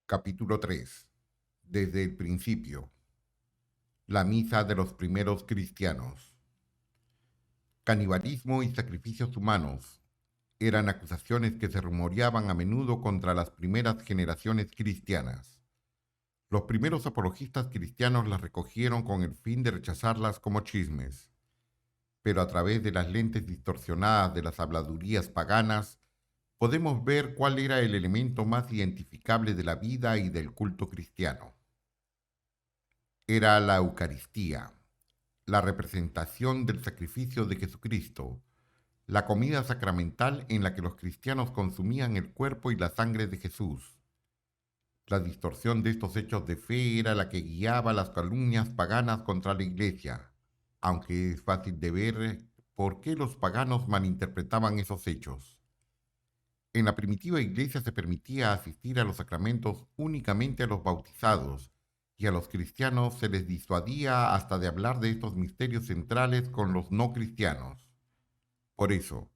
Capítulo 3. Desde el principio. La misa de los primeros cristianos. Canibalismo y sacrificios humanos eran acusaciones que se rumoreaban a menudo contra las primeras generaciones cristianas. Los primeros apologistas cristianos las recogieron con el fin de rechazarlas como chismes, pero a través de las lentes distorsionadas de las habladurías paganas, podemos ver cuál era el elemento más identificable de la vida y del culto cristiano. Era la Eucaristía, la representación del sacrificio de Jesucristo, la comida sacramental en la que los cristianos consumían el cuerpo y la sangre de Jesús. La distorsión de estos hechos de fe era la que guiaba las calumnias paganas contra la Iglesia, aunque es fácil de ver por qué los paganos malinterpretaban esos hechos. En la primitiva Iglesia se permitía asistir a los sacramentos únicamente a los bautizados, y a los cristianos se les disuadía hasta de hablar de estos misterios centrales con los no cristianos. Por eso,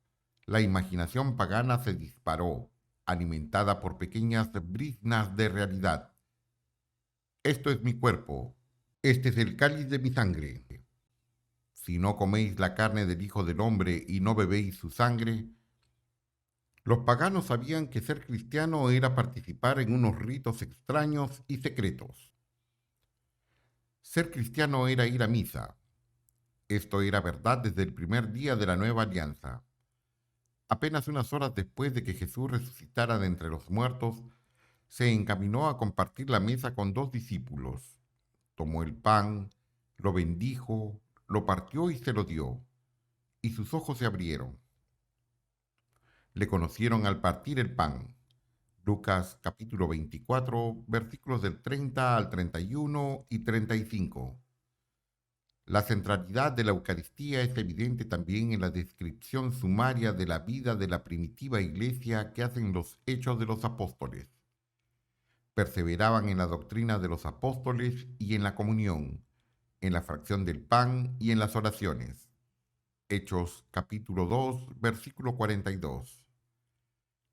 la imaginación pagana se disparó, alimentada por pequeñas briznas de realidad. Esto es mi cuerpo, este es el cáliz de mi sangre. Si no coméis la carne del Hijo del Hombre y no bebéis su sangre. Los paganos sabían que ser cristiano era participar en unos ritos extraños y secretos. Ser cristiano era ir a misa. Esto era verdad desde el primer día de la nueva alianza. Apenas unas horas después de que Jesús resucitara de entre los muertos, se encaminó a compartir la mesa con dos discípulos. Tomó el pan, lo bendijo, lo partió y se lo dio, y sus ojos se abrieron. Le conocieron al partir el pan. Lucas capítulo 24, versículos del 30 al 31 y 35. La centralidad de la Eucaristía es evidente también en la descripción sumaria de la vida de la primitiva iglesia que hacen los Hechos de los Apóstoles. Perseveraban en la doctrina de los apóstoles y en la comunión, en la fracción del pan y en las oraciones. Hechos capítulo 2, versículo 42.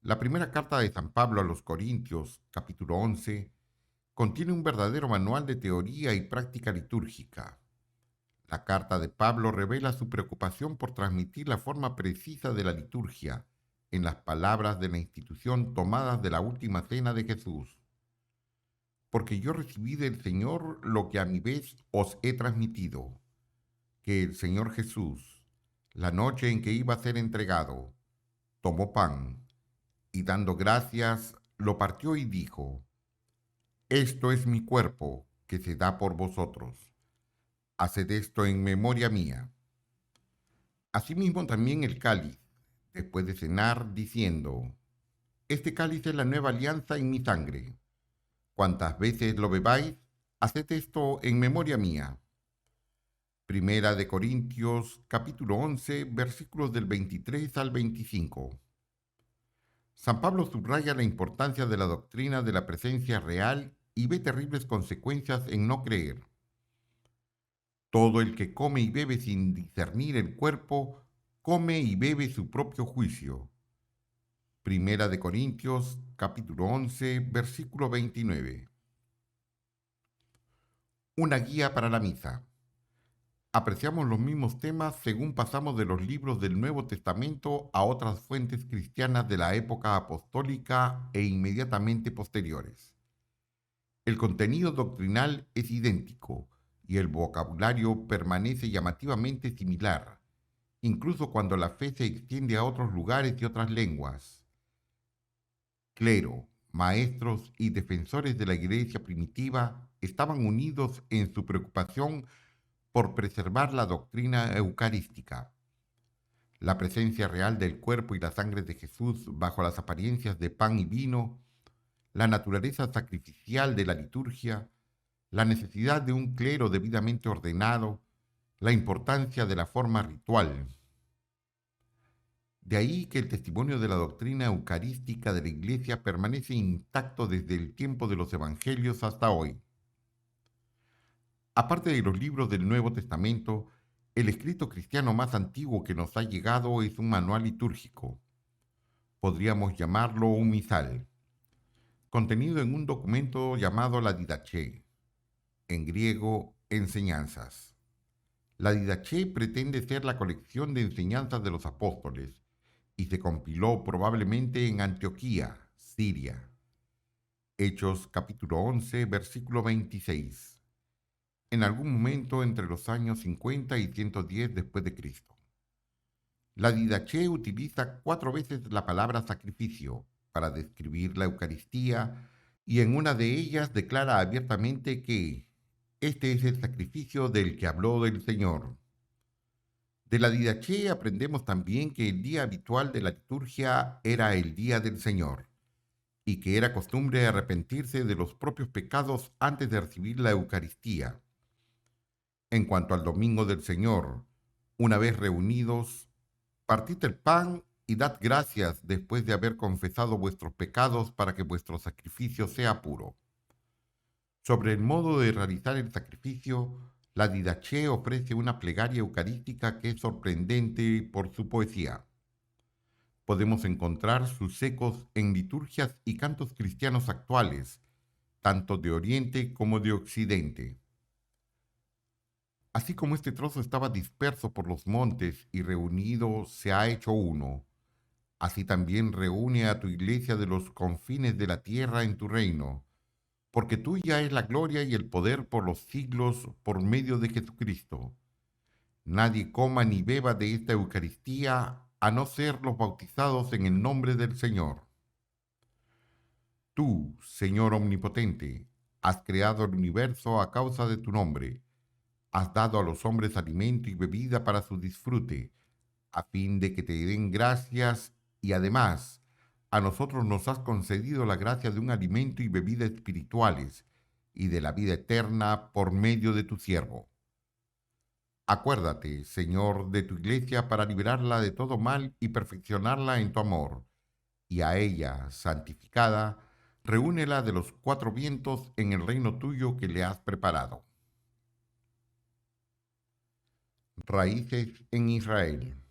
La primera carta de San Pablo a los Corintios, capítulo 11, contiene un verdadero manual de teoría y práctica litúrgica. La carta de Pablo revela su preocupación por transmitir la forma precisa de la liturgia en las palabras de la institución tomadas de la última cena de Jesús. Porque yo recibí del Señor lo que a mi vez os he transmitido, que el Señor Jesús, la noche en que iba a ser entregado, tomó pan y dando gracias, lo partió y dijo: Esto es mi cuerpo, que se da por vosotros. Haced esto en memoria mía. Asimismo también el cáliz, después de cenar, diciendo: Este cáliz es la nueva alianza en mi sangre. Cuantas veces lo bebáis, haced esto en memoria mía. Primera de Corintios, capítulo 11, versículos del 23 al 25. San Pablo subraya la importancia de la doctrina de la presencia real y ve terribles consecuencias en no creer. Todo el que come y bebe sin discernir el cuerpo, come y bebe su propio juicio. Primera de Corintios, capítulo 11, versículo 29. Una guía para la misa. Apreciamos los mismos temas según pasamos de los libros del Nuevo Testamento a otras fuentes cristianas de la época apostólica e inmediatamente posteriores. El contenido doctrinal es idéntico y el vocabulario permanece llamativamente similar, incluso cuando la fe se extiende a otros lugares y otras lenguas. Clero, maestros y defensores de la iglesia primitiva estaban unidos en su preocupación por preservar la doctrina eucarística. La presencia real del cuerpo y la sangre de Jesús bajo las apariencias de pan y vino, la naturaleza sacrificial de la liturgia, la necesidad de un clero debidamente ordenado, la importancia de la forma ritual. De ahí que el testimonio de la doctrina eucarística de la Iglesia permanece intacto desde el tiempo de los Evangelios hasta hoy. Aparte de los libros del Nuevo Testamento, el escrito cristiano más antiguo que nos ha llegado es un manual litúrgico. Podríamos llamarlo un misal. contenido en un documento llamado la Didaché, en griego, enseñanzas. La Didaché pretende ser la colección de enseñanzas de los apóstoles y se compiló probablemente en Antioquía, Siria. Hechos capítulo 11, versículo 26. En algún momento entre los años 50 y 110 después de Cristo. La Didaché utiliza 4 veces la palabra sacrificio para describir la Eucaristía y en una de ellas declara abiertamente que este es el sacrificio del que habló el Señor. De la Didaché aprendemos también que el día habitual de la liturgia era el día del Señor y que era costumbre arrepentirse de los propios pecados antes de recibir la Eucaristía. En cuanto al domingo del Señor, una vez reunidos, partid el pan y dad gracias después de haber confesado vuestros pecados para que vuestro sacrificio sea puro. Sobre el modo de realizar el sacrificio, la Didaché ofrece una plegaria eucarística que es sorprendente por su poesía. Podemos encontrar sus ecos en liturgias y cantos cristianos actuales, tanto de Oriente como de Occidente. Así como este trozo estaba disperso por los montes y reunido se ha hecho uno, así también reúne a tu iglesia de los confines de la tierra en tu reino, porque tuya es la gloria y el poder por los siglos por medio de Jesucristo. Nadie coma ni beba de esta Eucaristía a no ser los bautizados en el nombre del Señor. Tú, Señor omnipotente, has creado el universo a causa de tu nombre. Has dado a los hombres alimento y bebida para su disfrute, a fin de que te den gracias y además a nosotros nos has concedido la gracia de un alimento y bebida espirituales y de la vida eterna por medio de tu siervo. Acuérdate, Señor, de tu iglesia para liberarla de todo mal y perfeccionarla en tu amor, y a ella, santificada, reúnela de los 4 vientos en el reino tuyo que le has preparado. Raíces en Israel.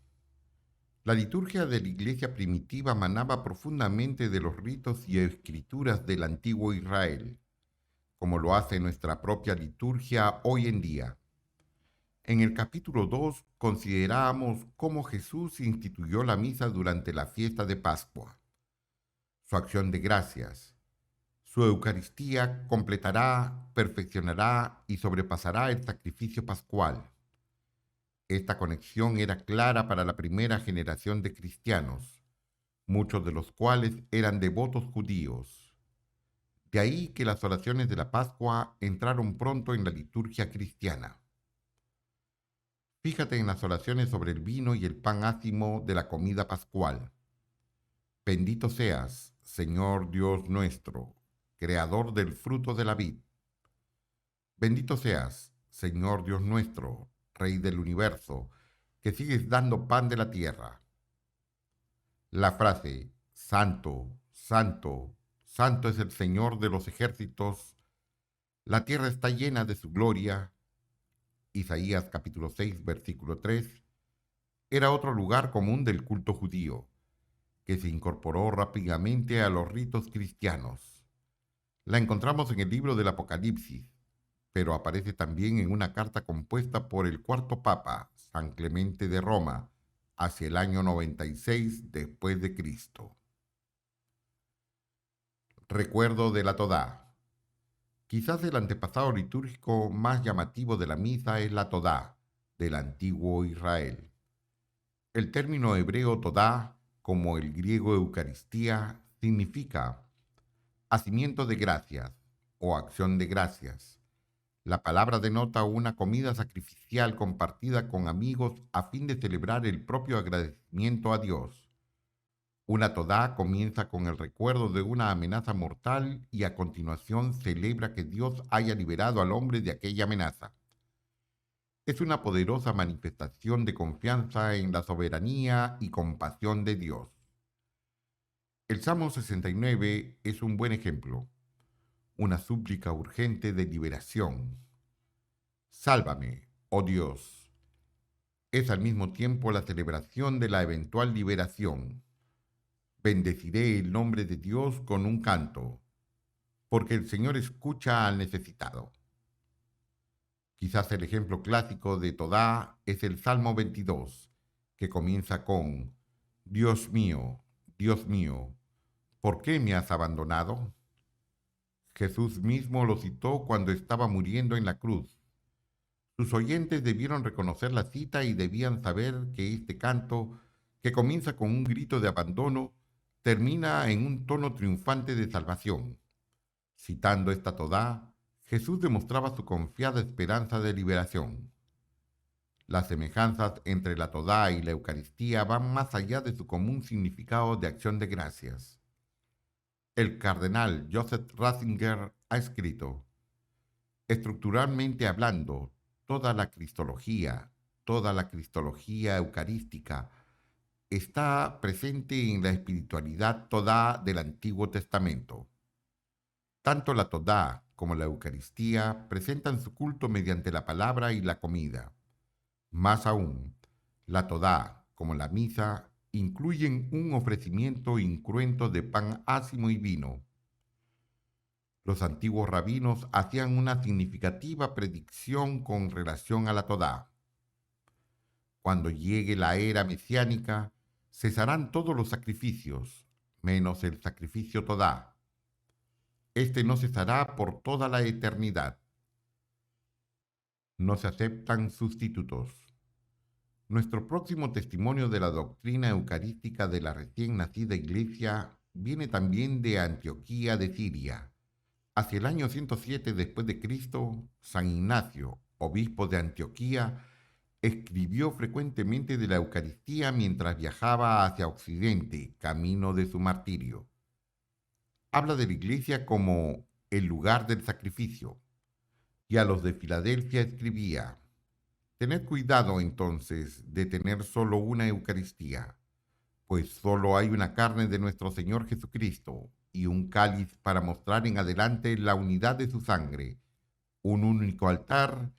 La liturgia de la iglesia primitiva manaba profundamente de los ritos y escrituras del antiguo Israel, como lo hace nuestra propia liturgia hoy en día. En el capítulo 2 consideramos cómo Jesús instituyó la misa durante la fiesta de Pascua, su acción de gracias. Su Eucaristía completará, perfeccionará y sobrepasará el sacrificio pascual. Esta conexión era clara para la primera generación de cristianos, muchos de los cuales eran devotos judíos. De ahí que las oraciones de la Pascua entraron pronto en la liturgia cristiana. Fíjate en las oraciones sobre el vino y el pan ácimo de la comida pascual. Bendito seas, Señor Dios nuestro, creador del fruto de la vid. Bendito seas, Señor Dios nuestro, Rey del universo, que sigues dando pan de la tierra. La frase, Santo, Santo, Santo es el Señor de los ejércitos, la tierra está llena de su gloria, Isaías capítulo 6, versículo 3, era otro lugar común del culto judío, que se incorporó rápidamente a los ritos cristianos. La encontramos en el libro del Apocalipsis, pero aparece también en una carta compuesta por el cuarto papa, San Clemente de Roma, hacia el año 96 después de Cristo. Recuerdo de la Todá. Quizás el antepasado litúrgico más llamativo de la misa es la Todá, del antiguo Israel. El término hebreo Todá, como el griego Eucaristía, significa hacimiento de gracias o acción de gracias. La palabra denota una comida sacrificial compartida con amigos a fin de celebrar el propio agradecimiento a Dios. Una todá comienza con el recuerdo de una amenaza mortal y a continuación celebra que Dios haya liberado al hombre de aquella amenaza. Es una poderosa manifestación de confianza en la soberanía y compasión de Dios. El Salmo 69 es un buen ejemplo, una súplica urgente de liberación. Sálvame, oh Dios. Es al mismo tiempo la celebración de la eventual liberación. Bendeciré el nombre de Dios con un canto. porque el Señor escucha al necesitado. Quizás el ejemplo clásico de Todá es el Salmo 22, que comienza con Dios mío, ¿por qué me has abandonado? Jesús mismo lo citó cuando estaba muriendo en la cruz. Sus oyentes debieron reconocer la cita y debían saber que este canto, que comienza con un grito de abandono, termina en un tono triunfante de salvación. Citando esta Todá, Jesús demostraba su confiada esperanza de liberación. Las semejanzas entre la Todá y la Eucaristía van más allá de su común significado de acción de gracias. El cardenal Joseph Ratzinger ha escrito: estructuralmente hablando, toda la cristología eucarística, está presente en la espiritualidad Todá del Antiguo Testamento. Tanto la Todá como la Eucaristía presentan su culto mediante la palabra y la comida. Más aún, la Todá, como la misa, incluyen un ofrecimiento incruento de pan ácimo y vino. Los antiguos rabinos hacían una significativa predicción con relación a la Todá. Cuando llegue la era mesiánica, cesarán todos los sacrificios, menos el sacrificio Todá. Este no cesará por toda la eternidad. No se aceptan sustitutos. Nuestro próximo testimonio de la doctrina eucarística de la recién nacida Iglesia viene también de Antioquía de Siria. Hacia el año 107 después de Cristo, San Ignacio, obispo de Antioquía, escribió frecuentemente de la Eucaristía mientras viajaba hacia Occidente, camino de su martirio. Habla de la Iglesia como el lugar del sacrificio, y a los de Filadelfia escribía: tened cuidado entonces de tener solo una Eucaristía, pues solo hay una carne de nuestro Señor Jesucristo y un cáliz para mostrar en adelante la unidad de su sangre, un único altar,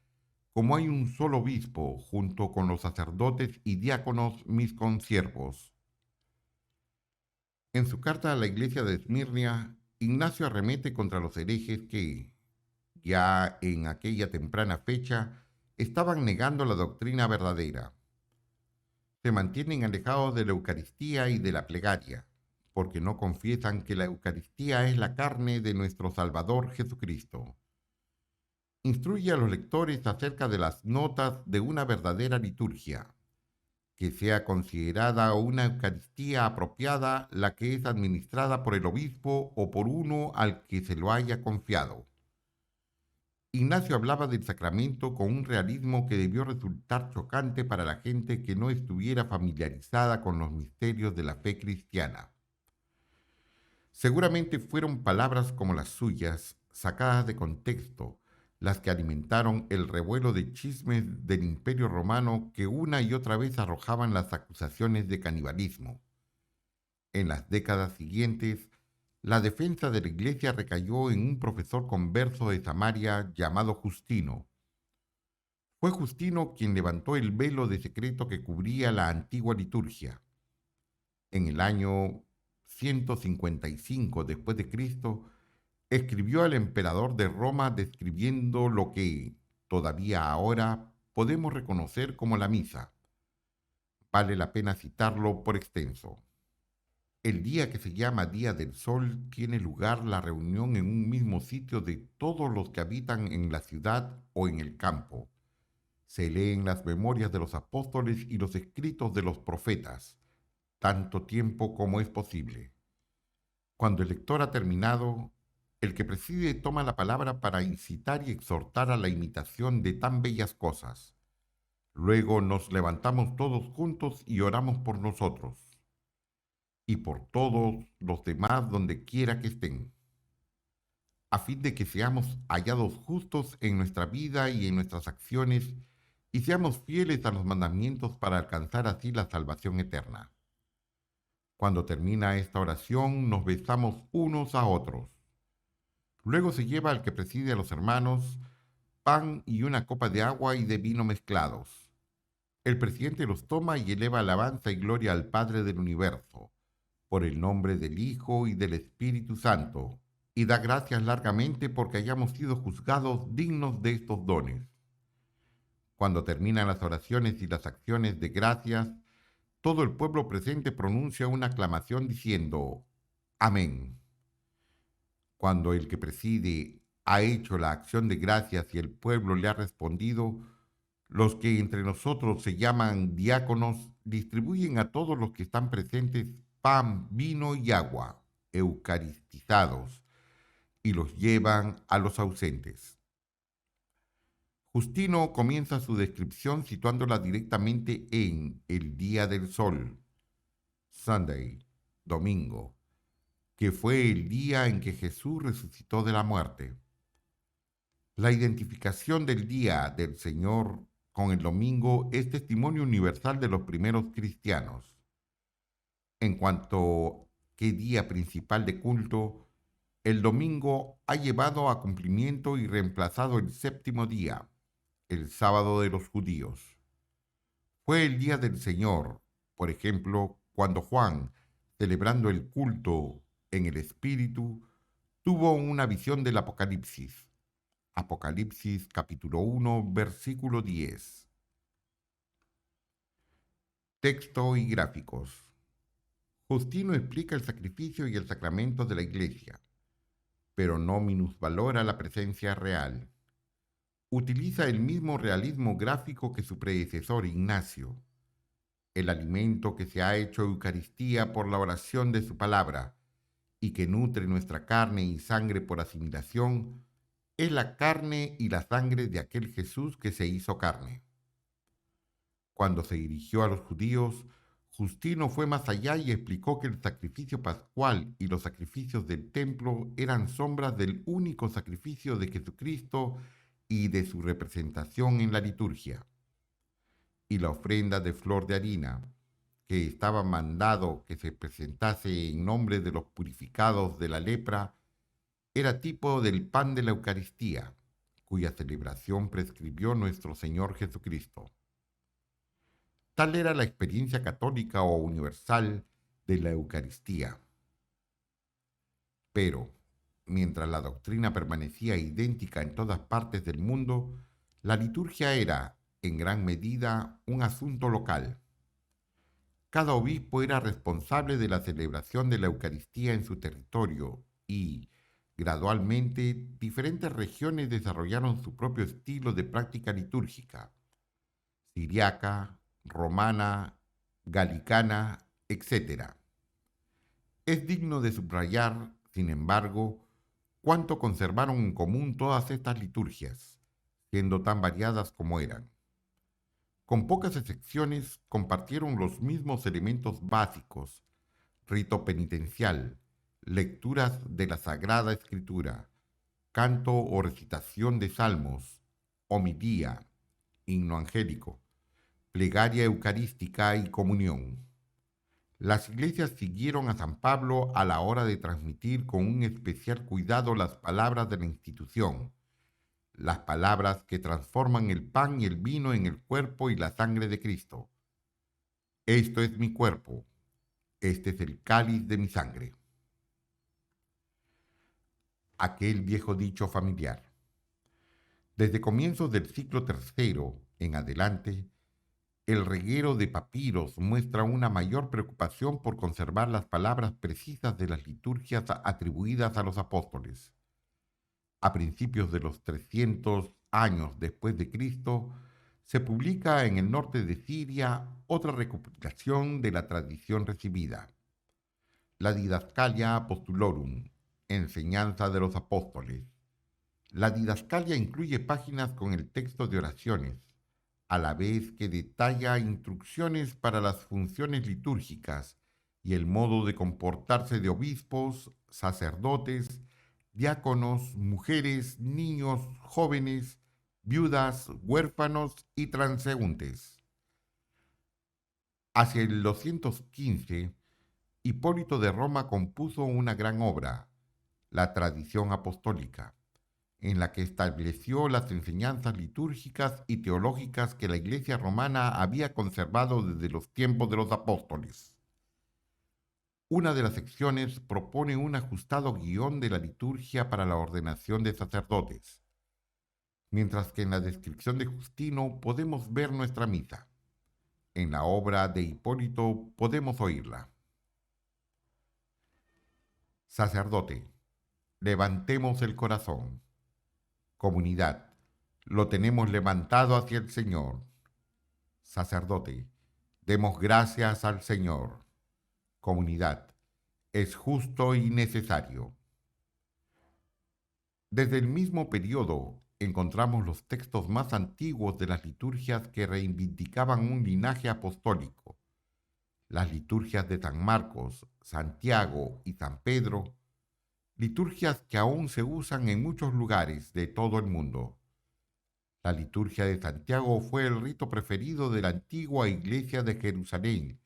como hay un solo obispo, junto con los sacerdotes y diáconos mis consiervos. En su carta a la iglesia de Esmirnia, Ignacio arremete contra los herejes que, ya en aquella temprana fecha, estaban negando la doctrina verdadera. Se mantienen alejados de la Eucaristía y de la plegaria, porque no confiesan que la Eucaristía es la carne de nuestro Salvador Jesucristo. Instruye a los lectores acerca de las notas de una verdadera liturgia, que sea considerada una Eucaristía apropiada la que es administrada por el obispo o por uno al que se lo haya confiado. Ignacio hablaba del sacramento con un realismo que debió resultar chocante para la gente que no estuviera familiarizada con los misterios de la fe cristiana. Seguramente fueron palabras como las suyas, sacadas de contexto, las que alimentaron el revuelo de chismes del Imperio Romano que una y otra vez arrojaban las acusaciones de canibalismo. En las décadas siguientes, la defensa de la Iglesia recayó en un profesor converso de Samaria llamado Justino. Fue Justino quien levantó el velo de secreto que cubría la antigua liturgia. En el año 155 después de Cristo, escribió al emperador de Roma describiendo lo que, todavía ahora, podemos reconocer como la misa. Vale la pena citarlo por extenso. El día que se llama Día del Sol tiene lugar la reunión en un mismo sitio de todos los que habitan en la ciudad o en el campo. Se leen las memorias de los apóstoles y los escritos de los profetas, tanto tiempo como es posible. Cuando el lector ha terminado, el que preside toma la palabra para incitar y exhortar a la imitación de tan bellas cosas. Luego nos levantamos todos juntos y oramos por nosotros y por todos los demás donde quiera que estén, a fin de que seamos hallados justos en nuestra vida y en nuestras acciones y seamos fieles a los mandamientos para alcanzar así la salvación eterna. Cuando termina esta oración, nos besamos unos a otros. Luego se lleva al que preside a los hermanos pan y una copa de agua y de vino mezclados. El presidente los toma y eleva alabanza y gloria al Padre del universo, por el nombre del Hijo y del Espíritu Santo, y da gracias largamente porque hayamos sido juzgados dignos de estos dones. Cuando terminan las oraciones y las acciones de gracias, todo el pueblo presente pronuncia una aclamación diciendo Amén. Cuando el que preside ha hecho la acción de gracias y el pueblo le ha respondido, los que entre nosotros se llaman diáconos distribuyen a todos los que están presentes pan, vino y agua, eucaristizados, y los llevan a los ausentes. Justino comienza su descripción situándola directamente en el día del sol, Sunday, domingo, que fue el día en que Jesús resucitó de la muerte. La identificación del día del Señor con el domingo es testimonio universal de los primeros cristianos. En cuanto qué día principal de culto, el domingo ha llevado a cumplimiento y reemplazado el séptimo día, el sábado de los judíos. Fue el día del Señor, por ejemplo, cuando Juan, celebrando el culto en el Espíritu, tuvo una visión del Apocalipsis. Apocalipsis capítulo 1, versículo 10. Texto y gráficos. Justino explica el sacrificio y el sacramento de la Iglesia, pero no minusvalora la presencia real. Utiliza el mismo realismo gráfico que su predecesor Ignacio. El alimento que se ha hecho Eucaristía por la oración de su palabra y que nutre nuestra carne y sangre por asimilación, es la carne y la sangre de aquel Jesús que se hizo carne. Cuando se dirigió a los judíos, Justino fue más allá y explicó que el sacrificio pascual y los sacrificios del templo eran sombras del único sacrificio de Jesucristo y de su representación en la liturgia. Y la ofrenda de flor de harina, que estaba mandado que se presentase en nombre de los purificados de la lepra, era tipo del pan de la Eucaristía, cuya celebración prescribió nuestro Señor Jesucristo. Tal era la experiencia católica o universal de la Eucaristía. Pero, mientras la doctrina permanecía idéntica en todas partes del mundo, la liturgia era, en gran medida, un asunto local. Cada obispo era responsable de la celebración de la Eucaristía en su territorio y, gradualmente, diferentes regiones desarrollaron su propio estilo de práctica litúrgica, siriaca, romana, galicana, etc. Es digno de subrayar, sin embargo, cuánto conservaron en común todas estas liturgias, siendo tan variadas como eran. Con pocas excepciones, compartieron los mismos elementos básicos: rito penitencial, lecturas de la Sagrada Escritura, canto o recitación de salmos, homilía, himno angélico, plegaria eucarística y comunión. Las iglesias siguieron a San Pablo a la hora de transmitir con un especial cuidado las palabras de la institución, las palabras que transforman el pan y el vino en el cuerpo y la sangre de Cristo. Esto es mi cuerpo, este es el cáliz de mi sangre. Aquel viejo dicho familiar. Desde comienzos del siglo III en adelante, el reguero de papiros muestra una mayor preocupación por conservar las palabras precisas de las liturgias atribuidas a los apóstoles. A principios de los 300 años después de Cristo, se publica en el norte de Siria otra recopilación de la tradición recibida, la Didascalia Apostulorum, enseñanza de los apóstoles. La didascalia incluye páginas con el texto de oraciones, a la vez que detalla instrucciones para las funciones litúrgicas y el modo de comportarse de obispos, sacerdotes, diáconos, mujeres, niños, jóvenes, viudas, huérfanos y transeúntes. Hacia el 215, Hipólito de Roma compuso una gran obra, la Tradición Apostólica, en la que estableció las enseñanzas litúrgicas y teológicas que la Iglesia romana había conservado desde los tiempos de los apóstoles. Una de las secciones propone un ajustado guión de la liturgia para la ordenación de sacerdotes, mientras que en la descripción de Justino podemos ver nuestra misa. En la obra de Hipólito podemos oírla. Sacerdote, levantemos el corazón. Comunidad, lo tenemos levantado hacia el Señor. Sacerdote, demos gracias al Señor. Comunidad, es justo y necesario. Desde el mismo periodo encontramos los textos más antiguos de las liturgias que reivindicaban un linaje apostólico. Las liturgias de San Marcos, Santiago y San Pedro, liturgias que aún se usan en muchos lugares de todo el mundo. La liturgia de Santiago fue el rito preferido de la antigua iglesia de Jerusalén,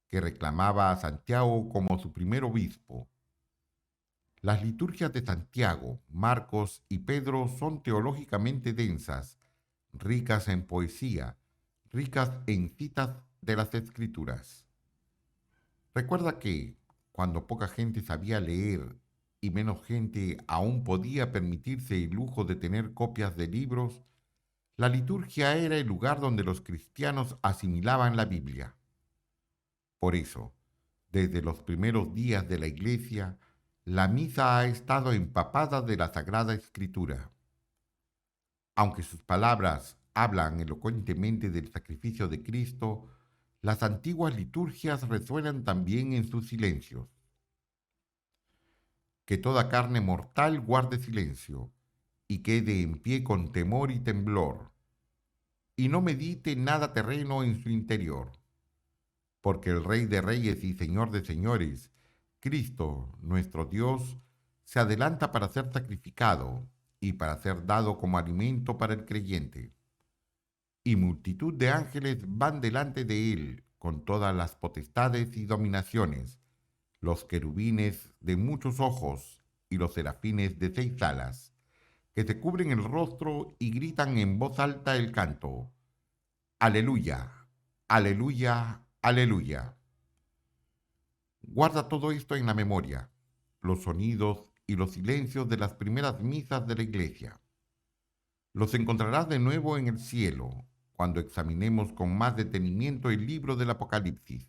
que reclamaba a Santiago como su primer obispo. Las liturgias de Santiago, Marcos y Pedro son teológicamente densas, ricas en poesía, ricas en citas de las Escrituras. Recuerda que, cuando poca gente sabía leer y menos gente aún podía permitirse el lujo de tener copias de libros, la liturgia era el lugar donde los cristianos asimilaban la Biblia. Por eso, desde los primeros días de la Iglesia, la misa ha estado empapada de la Sagrada Escritura. Aunque sus palabras hablan elocuentemente del sacrificio de Cristo, las antiguas liturgias resuenan también en sus silencios. Que toda carne mortal guarde silencio y quede en pie con temor y temblor, y no medite nada terreno en su interior, porque el Rey de Reyes y Señor de Señores, Cristo, nuestro Dios, se adelanta para ser sacrificado y para ser dado como alimento para el creyente. Y multitud de ángeles van delante de él con todas las potestades y dominaciones, los querubines de muchos ojos y los serafines de 6 alas, que se cubren el rostro y gritan en voz alta el canto: Aleluya, aleluya, aleluya. Guarda todo esto en la memoria, los sonidos y los silencios de las primeras misas de la Iglesia. Los encontrarás de nuevo en el cielo, cuando examinemos con más detenimiento el libro del Apocalipsis.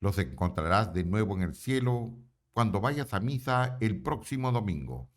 Los encontrarás de nuevo en el cielo cuando vayas a misa el próximo domingo.